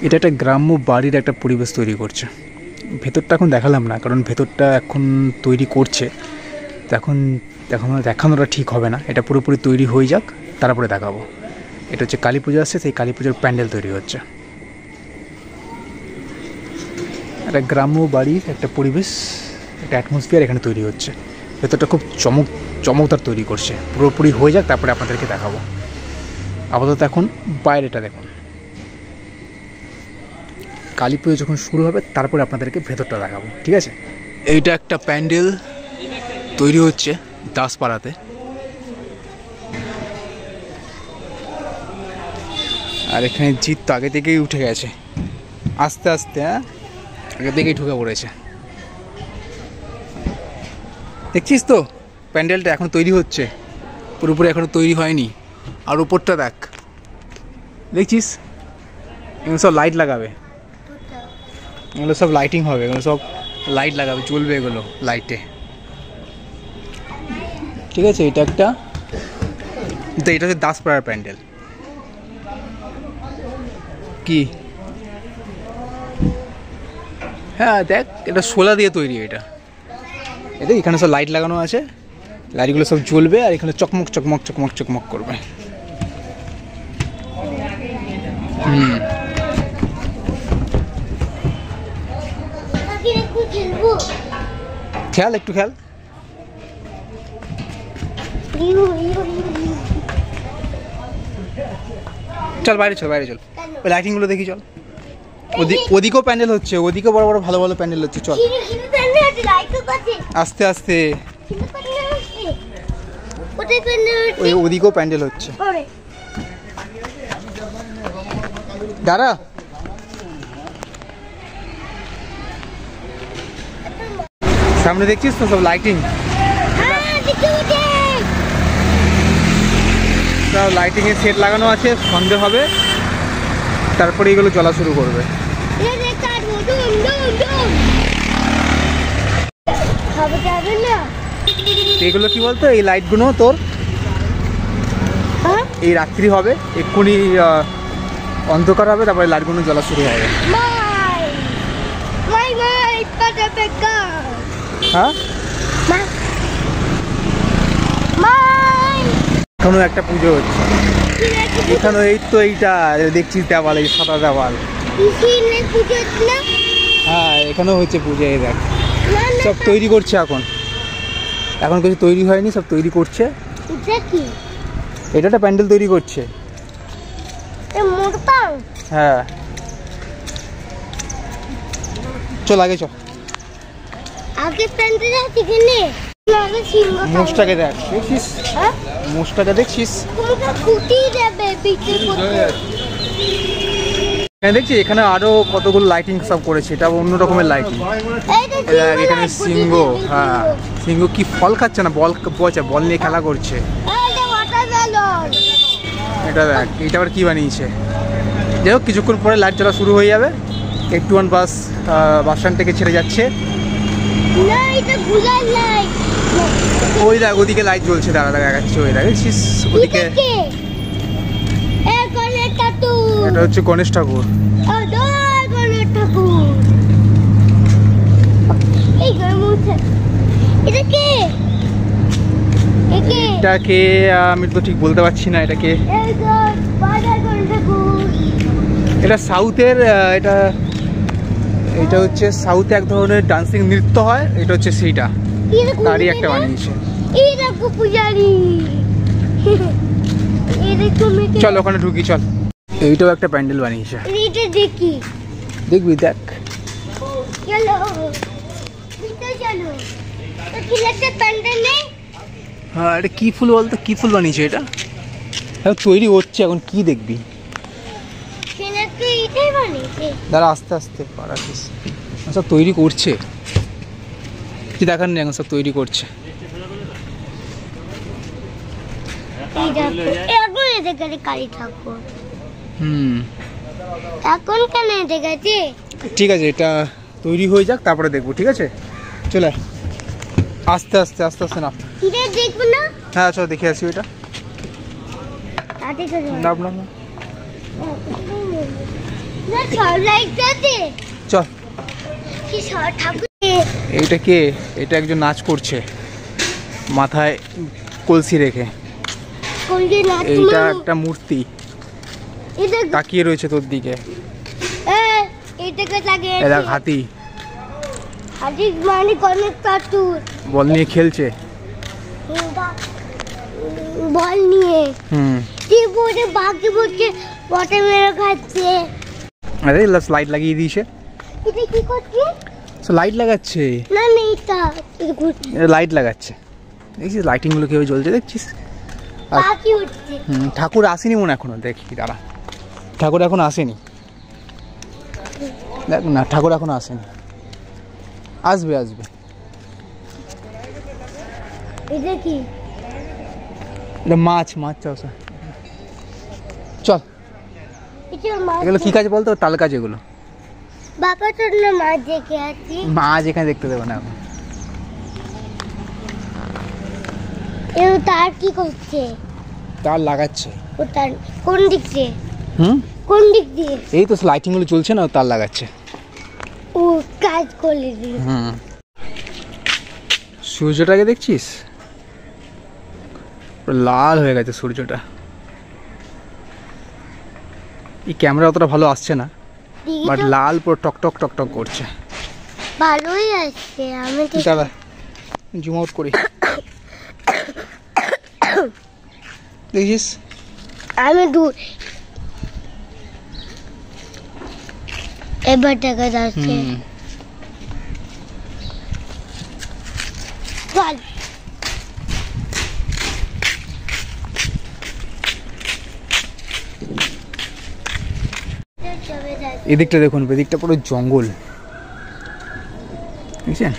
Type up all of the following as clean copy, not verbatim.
এটা একটা গ্রাম্য বাড়ির একটা পরিবেশ তৈরি করছে। ভেতরটা এখন দেখালাম না, কারণ ভেতরটা এখন তৈরি করছে, তো এখন দেখানোটা ঠিক হবে না। এটা পুরোপুরি তৈরি হয়ে যাক, তারপরে দেখাবো। এটা হচ্ছে কালী পুজো আসছে, সেই কালী পুজোর প্যান্ডেল তৈরি হচ্ছে। একটা গ্রাম্য বাড়ির একটা পরিবেশ, একটা অ্যাটমসফিয়ার এখানে তৈরি হচ্ছে। ভেতরটা খুব চমকদার তৈরি করছে। পুরোপুরি হয়ে যাক, তারপরে আপনাদেরকে দেখাবো। আপাতত এখন বাইরেটা দেখুন। কালী পুজো যখন শুরু হবে তারপরে আপনাদেরকে ভেতরটা দেখাবো, ঠিক আছে? এইটা একটা প্যান্ডেল তৈরি হচ্ছে দাসপাড়াতে। আর এখানে জিত তো আগে থেকেই উঠে গেছে, আস্তে আস্তে আগে থেকেই ঢুকে পড়েছে। দেখছিস তো প্যান্ডেলটা এখন তৈরি হচ্ছে, পুরোপুরি এখনো তৈরি হয়নি। আর উপরটা দেখ, দেখছিস? এগুলো সব লাইট লাগাবে, এগুলো সব লাইটিং হবে, এগুলো সব লাইট লাগাবে, জ্বলবে এগুলো লাইটে, ঠিক আছে? এটা একটা, এটা হচ্ছে দাসপাড়ার প্যান্ডেল। কি হ্যাঁ দেখ, এটা শোলা দিয়ে তৈরি। এটা এখানে সব লাইট লাগানো আছে, লাইটগুলো সব জ্বলবে আর এখানে চকমক চকমক চকমক চকমক করবে। খেয়াল, একটু খেয়াল। চল বাইরে চল, বাইরে চল, ওই লাইটিংগুলো দেখি। চল, ওদিকেও প্যান্ডেল হচ্ছে, ওদিকেও বড় বড় ভালো ভালো প্যান্ডেল হচ্ছে। চল আস্তে আস্তে, ওদিকেও প্যান্ডেল হচ্ছে। দাঁড়া, সামনে দেখছিস তো সব লাইটিং, সব লাইটিং এর সেট লাগানো আছে। সন্ধে হবে, তারপরে এগুলো জ্বলা শুরু করবে। এগুলো কি বলতো, এই লাইটগুলো তোর এই রাত্রি হবে, এক্ষুনি অন্ধকার হবে, তারপরে লাইটগুলো জ্বলা শুরু হবে। হ্যাঁ, এখনো একটা পুজো হচ্ছে এখানে। এই তো এইটা দেখছিস দেওয়াল, এই সাদা দেওয়াল। হ্যাঁ, এখানেও হচ্ছে পুজো। এই দেখ, সব তৈরি করছে এখন কিছু তৈরি হয়নি, সব তৈরি করছে। এটা একটা প্যান্ডেল তৈরি করছে। হ্যাঁ, চল আগে চল। মোষটাকে দেখ, দেখছিস? মোষটাকে দেখছিস? দেখছি এখানে আরো কতগুলো লাইটিং সব করেছে। এটা অন্য রকমের লাইটিং। এখানে সিংহ, হ্যাঁ সিংহ কি ফল খাচ্ছে না, বল নিয়ে খেলা করছে। এটা দেখ, এটা আবার কি বানিয়েছে। যাই হোক, কিছুক্ষণ পরে লাইট জ্বলা শুরু হয়ে যাবে। একটু বাস স্ট্যান্ড থেকে ছেড়ে যাচ্ছে। ওই দেখ, ওদিকে লাইট জ্বলছে। দাঁড়া দেখাচ্ছে, ওই দেখছিস ওদিকে। এটা হচ্ছে গণেশ ঠাকুর। এটাকে আমি তো ঠিক বলতে পারছি না এটাকে। এটা সাউথের, এটা হচ্ছে সাউথে এক ধরনের ডান্সিং নৃত্য হয়। এটা হচ্ছে সেইটা, তারই একটা বানিয়েছে। চল ওখানে ঢুকি, চল। এইটাও একটা প্যান্ডেল বানিয়েছে, দেখবি? দেখ, হ্যাঁ এটা কি ফুল বলতো, কি ফুল বানিয়েছে এটা? হ্যাঁ তৈরি হচ্ছে এখন, কি দেখবি? দাঁড়া, আস্তে আস্তে পারাছিস, সব তৈরি করছে। কি দেখার নেই, এখন সব তৈরি করছে। ঠিক আছে, এটা তৈরি হয়ে যাক, তারপরে দেখবো, ঠিক আছে? চলে আস্তে আস্তে আস্তে আস্তে না। হ্যাঁ চল দেখে আসি ওইটা। না চল। এইটা কে? এটা একজন নাচ করছে মাথায় কলসি রেখে। এইটা একটা মূর্তি তাকিয়ে রয়েছে তোর দিকে। হাতি বল নিয়ে খেলছে। বল নিয়ে বাকি বলছে পটে মেরে খাচ্ছে। আরে লাইট লাগিয়ে দিয়েছে। এটা কি করছে? লাইট লাগাচ্ছে। না না এটা লাইট লাগাচ্ছে। দেখছিস লাইটিং গুলো কিভাবে জ্বলছে দেখছিস? বাকি হচ্ছে। ঠাকুর আসেনি মনে এখনো। দেখি দাঁড়া, ঠাকুর এখন আসেনি। দেখ না, ঠাকুর এখনো আসেনি। আসবে আসবে। এটা কি? এটা মাছ চাষা। চল। এগুলো কি কাজ বলতো? তাল কাজ এগুলো। বাবা তোর না মাছ দেখে আছি। মাছ এখানে দেখতে দেবো না এখন। তার কি করছে? তার লাগাচ্ছে। কোন দিক দিয়ে? কোন দিক দিয়ে? এই তো লাইটিং গুলো চলছে না, তার লাগাচ্ছে। ও কাজ করে দিল। সূর্যটাকে দেখছিস? লাল হয়ে গেছে সূর্যটা। এই ক্যামেরা অতটা ভালো আসছে না, বাট লাল পুরো টকটক টকটক করছে। ভালোই আসছে। আমি দাঁড়া জুম আউট করি। দেখিস? আমি দূর এবার দেখা যাচ্ছে। চল। এদিকটা দেখুন, এদিকটা পুরো জঙ্গল, বুঝছেন?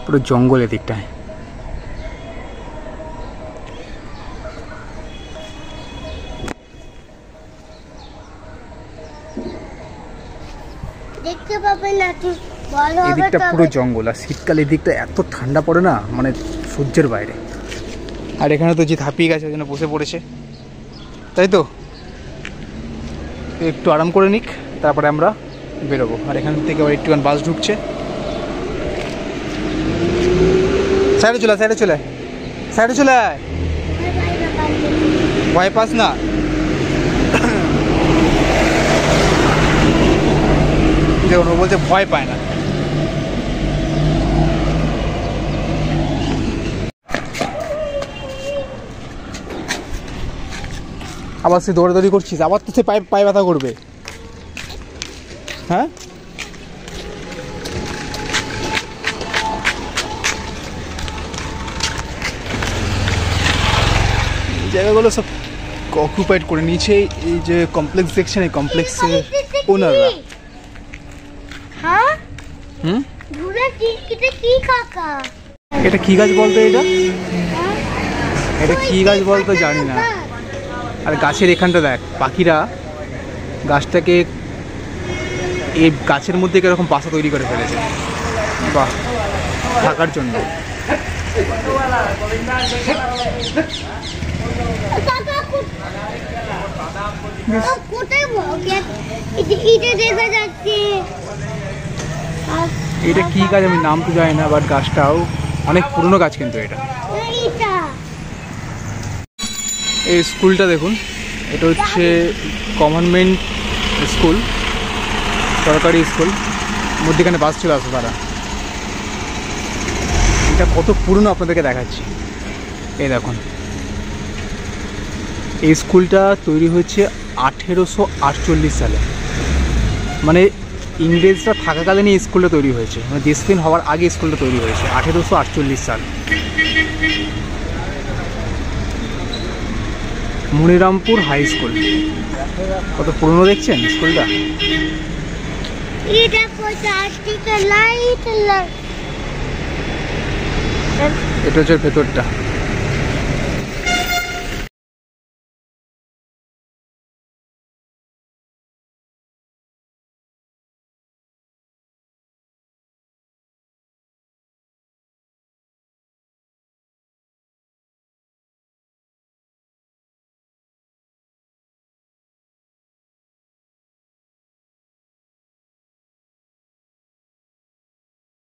পুরো জঙ্গল এদিকটায়। দেখতে পাবেন না তুই? এদিকটা পুরো জঙ্গল, আর শীতকালে এদিকটা এত ঠান্ডা পড়ে না, মানে সহ্যের বাইরে। আর এখানে তো যে হাঁপিয়ে গেছে ওই জন্য বসে পড়েছে, তাই তো? একটু আরাম করে নিক, তারপরে আমরা বেরোবো। আর এখান থেকে আবার একটুখানি বাস ঢুকছে। সাইডে চলে সাইডে চলে সাইডে চলে আয়। ভয় পাস না। দেখুন ও বলছে ভয় পায় না। আবার সে দৌড়াদৌড়ি করছিস, আবার তো সে পায়ে ব্যথা করবে। হ্যাঁ জায়গাগুলো সব অকুপাইড করে নিয়েছে এই যে কমপ্লেক্স দেখছেন, এই কমপ্লেক্সের ওনাররা। হ্যাঁ এটা কি গাছ বলতো? এটা কি গাছ বলতো জানি না। আর গাছের এখানটা দেখ, পাখিরা গাছটাকে এই গাছের মধ্যে কিরকম বাসা তৈরি করে ফেলেছে, বাহ, থাকার জন্য। এটা কি গাছ আমি নাম তো জানি না, বাট গাছটাও অনেক পুরনো গাছ কিন্তু এটা। এই স্কুলটা দেখুন, এটা হচ্ছে গভর্নমেন্ট স্কুল, সরকারি স্কুল। মধ্যেখানে বাস চলে আসে তারা। এটা কত পুরনো আপনাদেরকে দেখাচ্ছি। এই দেখুন, এই স্কুলটা তৈরি হয়েছে 1848 সালে, মানে ইংরেজরা থাকাকালীন এই স্কুলটা তৈরি হয়েছে, মানে দেশ স্বাধীন হওয়ার আগে স্কুলটা তৈরি হয়েছে 1848 সাল। মনিরামপুর হাই স্কুল, কত পুরনো দেখছেন স্কুলটা। এটা হচ্ছে ভেতরটা।